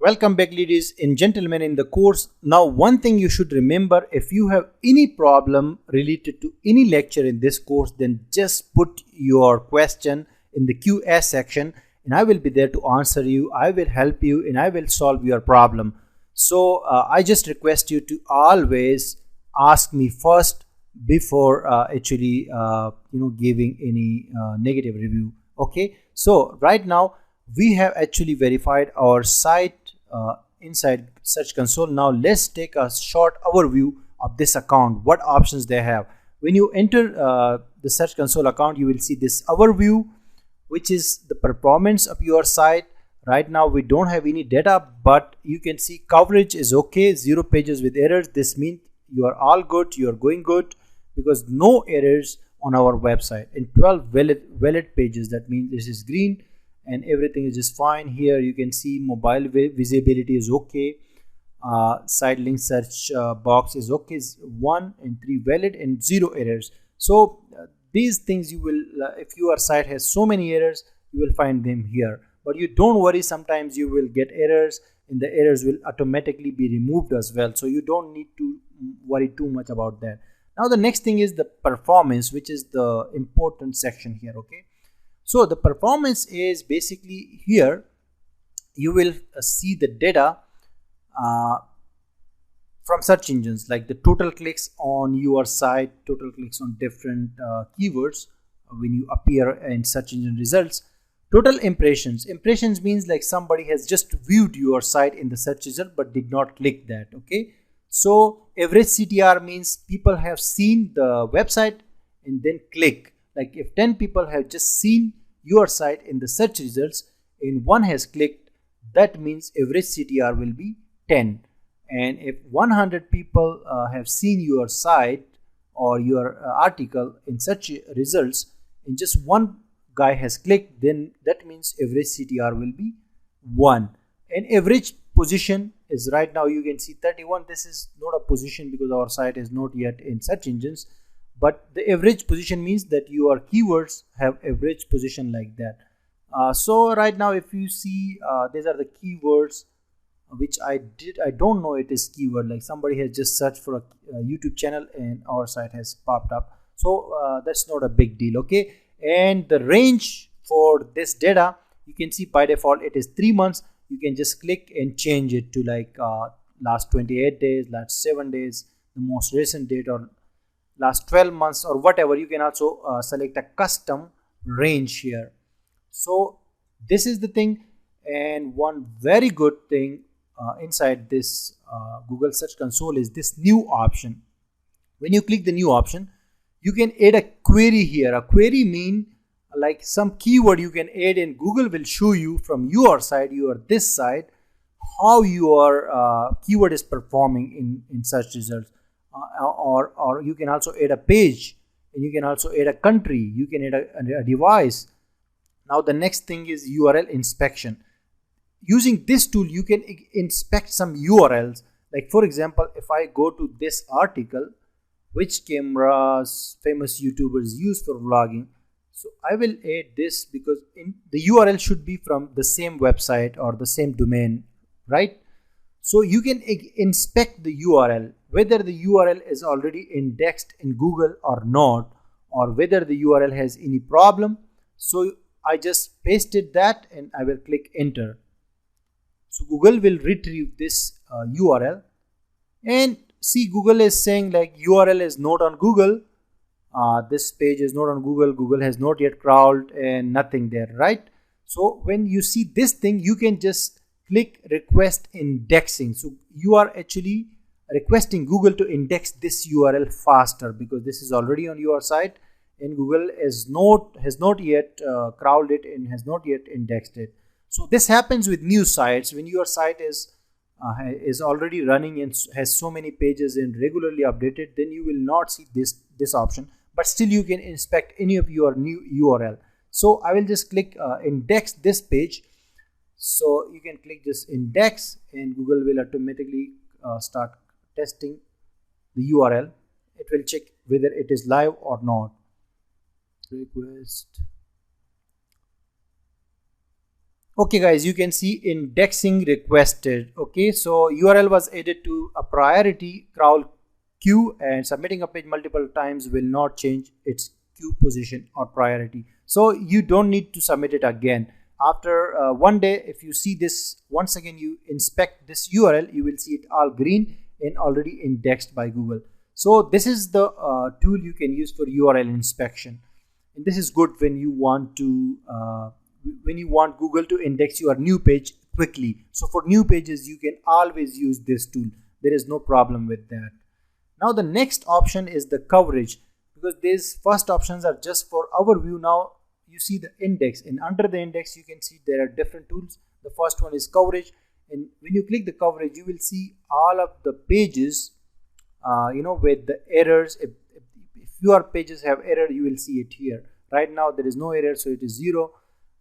Welcome back, ladies and gentlemen, in the course. Now, one thing you should remember, if you have any problem related to any lecture in this course, then just put your question in the QA section and I will be there to answer you. I will help you and I will solve your problem. So, I just request you to always ask me first before giving any negative review. Okay, so right now we have actually verified our site inside Search Console. Now let's take a short overview of this account, what options they have. When you enter the Search Console account, you will see this overview, which is the performance of your site. Right now we don't have any data, but you can see coverage is okay, 0 pages with errors. This means you are all good, you are going good, because no errors on our website, and 12 valid pages. That means this is green and everything is just fine. Here you can see mobile visibility is okay, site link search box is okay, 1 and 3 valid and 0 errors. So these things you will, if your site has so many errors, you will find them here. But you don't worry, sometimes you will get errors and the errors will automatically be removed as well, so you don't need to worry too much about that. Now the next thing is the performance, which is the important section here. Okay, so the performance is basically here you will see the data from search engines, like the total clicks on your site, total clicks on different keywords when you appear in search engine results, total impressions. Impressions means like somebody has just viewed your site in the search result but did not click that. Okay, so average CTR means people have seen the website and then click. Like if 10 people have just seen your site in the search results and 1 has clicked, that means average CTR will be 10. And if 100 people have seen your site or your article in search results and just 1 guy has clicked, then that means average CTR will be 1. And average position is, right now you can see 31. This is not a position because our site is not yet in search engines, but the average position means that your keywords have average position like that. So right now if you see, these are the keywords which I don't know it is keyword, like somebody has just searched for a YouTube channel and our site has popped up. So that's not a big deal. Okay, and the range for this data, you can see by default it is 3 months. You can just click and change it to like last 28 days, last 7 days, the most recent date, or last 12 months, or whatever. You can also select a custom range here. So this is the thing. And one very good thing inside this Google Search Console is this new option. When you click the new option, you can add a query here. A query mean like some keyword you can add, and Google will show you from your side, this side, how your keyword is performing in search results. Or you can also add a page, and you can also add a country, you can add a device. Now the next thing is URL inspection. Using this tool you can inspect some URLs. Like for example, if I go to this article, which cameras famous YouTubers use for vlogging, so I will add this because the URL should be from the same website or the same domain, right? So you can inspect the URL, whether the URL is already indexed in Google or not, or whether the URL has any problem. So I just pasted that and I will click enter. So Google will retrieve this URL, and see, Google is saying like URL is not on Google. This page is not on Google. Google has not yet crawled and nothing there, right? So when you see this thing, you can just click request indexing. So you are actually requesting Google to index this URL faster, because this is already on your site and Google has not yet crawled it and has not yet indexed it. So this happens with new sites. When your site is already running and has so many pages and regularly updated, then you will not see this option, but still you can inspect any of your new URL. So I will just click index this page. So you can click this index and Google will automatically start testing the URL. It will check whether it is live or not. Request Okay guys, you can see indexing requested. Okay, so URL was added to a priority crawl queue, and submitting a page multiple times will not change its queue position or priority. So you don't need to submit it again. After one day, if you see this once again, you inspect this URL, you will see it all green and already indexed by Google. So this is the tool you can use for URL inspection, and this is good when you want to Google to index your new page quickly. So for new pages, you can always use this tool. There is no problem with that. Now the next option is the coverage, because these first options are just for overview. Now you see the index, and under the index you can see there are different tools. The first one is coverage, and when you click the coverage, you will see all of the pages with the errors. If your pages have error, you will see it here. Right now there is no error, so it is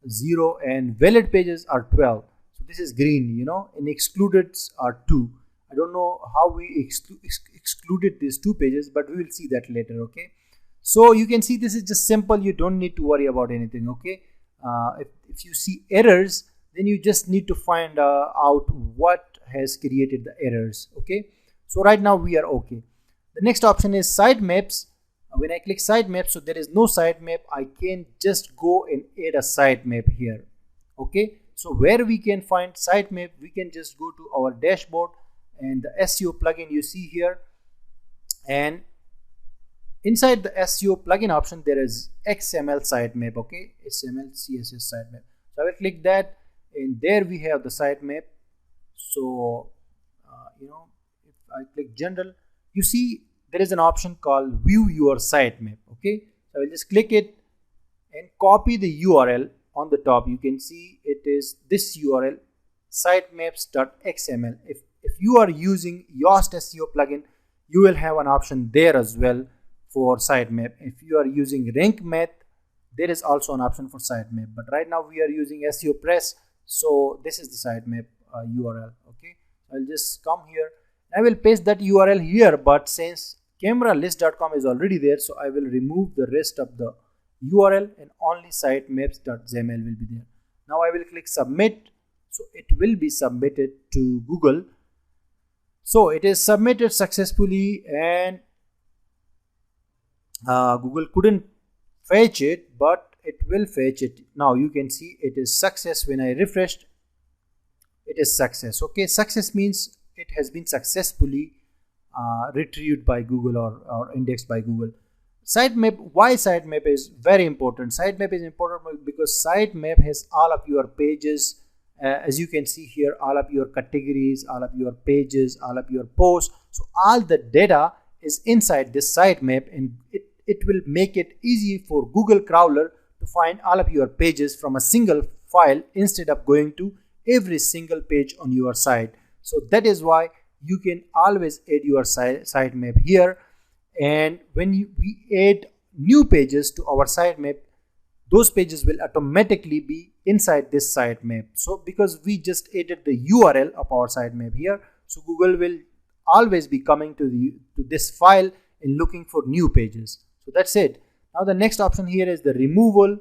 0, and valid pages are 12. So this is green, and excluded are 2. I don't know how we excluded these 2 pages, but we will see that later. Okay, so you can see this is just simple. You don't need to worry about anything. Okay, if you see errors, then you just need to find out what has created the errors. Okay, so right now we are okay. The next option is sitemaps. When I click sitemap, so there is no sitemap, I can just go and add a sitemap here. Okay, so where we can find sitemap, we can just go to our dashboard and the SEO plugin you see here, and inside the SEO plugin option there is XML sitemap. Okay, XML CSS sitemap. So I will click that, and there we have the sitemap. So if I click general, you see there is an option called view your sitemap. Okay, so I will just click it and copy the URL on the top. You can see it is this URL, sitemaps.xml. If you are using Yoast SEO plugin, you will have an option there as well for sitemap. If you are using RankMath, there is also an option for sitemap, but right now we are using SEO Press, so this is the sitemap URL. Okay, I'll just come here, I will paste that URL here, but since cameralist.com is already there, so I will remove the rest of the URL and only sitemaps.xml will be there. Now I will click submit, so it will be submitted to Google. So it is submitted successfully, and Google couldn't fetch it, but it will fetch it. Now you can see it is success. When I refreshed, it is success. Okay, success means it has been successfully retrieved by Google or indexed by Google. Sitemap, why sitemap is very important? Sitemap is important because sitemap has all of your pages, as you can see here, all of your categories, all of your pages, all of your posts. So all the data is inside this sitemap, and it will make it easy for Google crawler to find all of your pages from a single file instead of going to every single page on your site. So that is why you can always add your sitemap here, and when we add new pages to our sitemap, those pages will automatically be inside this sitemap. So because we just added the URL of our sitemap here, so Google will always be coming to this file and looking for new pages. So that's it. Now the next option here is the removal.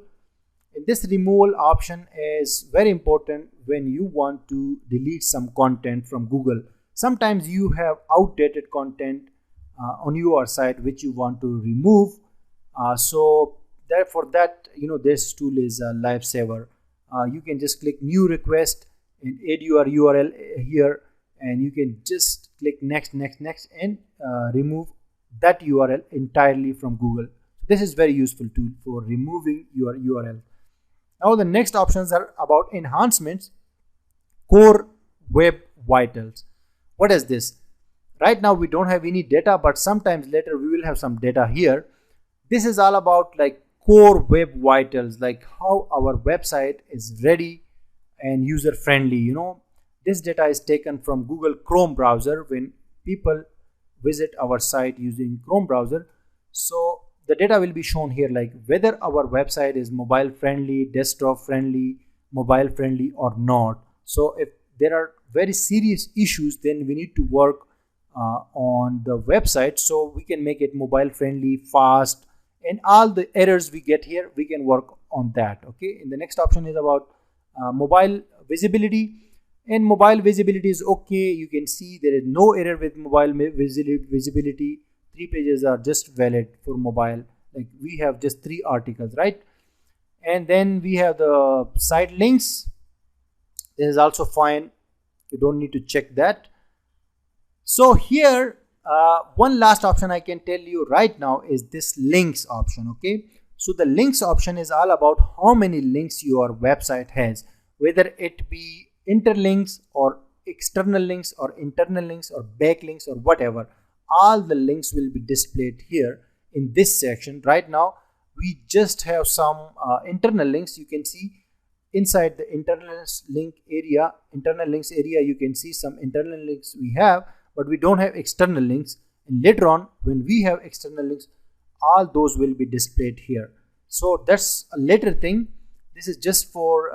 And this removal option is very important when you want to delete some content from Google. Sometimes you have outdated content on your site which you want to remove. So for that, this tool is a lifesaver. You can just click new request and add your URL here, and you can just click next and remove that URL entirely from Google. This is very useful tool for removing your URL. Now the next options are about enhancements. Core Web Vitals. What is this? Right now we don't have any data, but sometimes later we will have some data here. This is all about like core web vitals, like how our website is ready and user friendly. This data is taken from Google Chrome browser when people visit our site using Chrome browser. So the data will be shown here, like whether our website is mobile friendly, desktop friendly, mobile friendly or not. So if there are very serious issues, then we need to work on the website so we can make it mobile friendly, fast, and all the errors we get here we can work on that. Okay, and the next option is about mobile visibility. And mobile visibility is okay. You can see there is no error with mobile visibility. 3 pages are just valid for mobile. Like we have just 3 articles, right? And then we have the site links. This is also fine. You don't need to check that. So here one last option I can tell you right now is this links option. Okay, so the links option is all about how many links your website has, whether it be interlinks or external links or internal links or backlinks or whatever. All the links will be displayed here in this section. Right now we just have some internal links. You can see inside the internal links area you can see some internal links we have, but we don't have external links. And later on when we have external links, all those will be displayed here. So that's a later thing. This is just for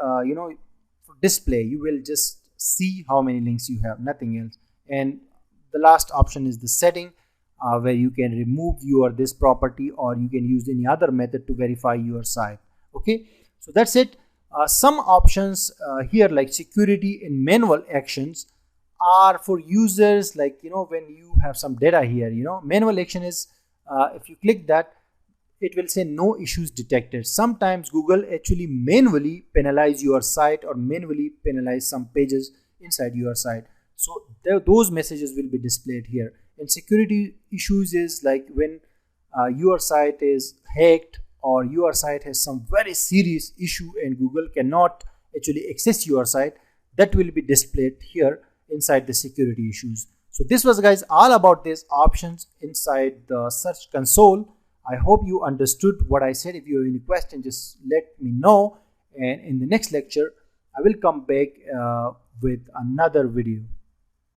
for display. You will just see how many links you have, nothing else. And the last option is the setting, where you can remove this property, or you can use any other method to verify your site. Okay, so that's it. Some options here like security and manual actions are for users, like when you have some data here. Manual action is if you click that, it will say no issues detected. Sometimes Google actually manually penalize your site or manually penalize some pages inside your site. So those messages will be displayed here. And security issues is like when your site is hacked or your site has some very serious issue and Google cannot actually access your site, that will be displayed here inside the security issues. So this was, guys, all about these options inside the Search Console. I hope you understood what I said. If you have any question, just let me know. And in the next lecture, I will come back with another video.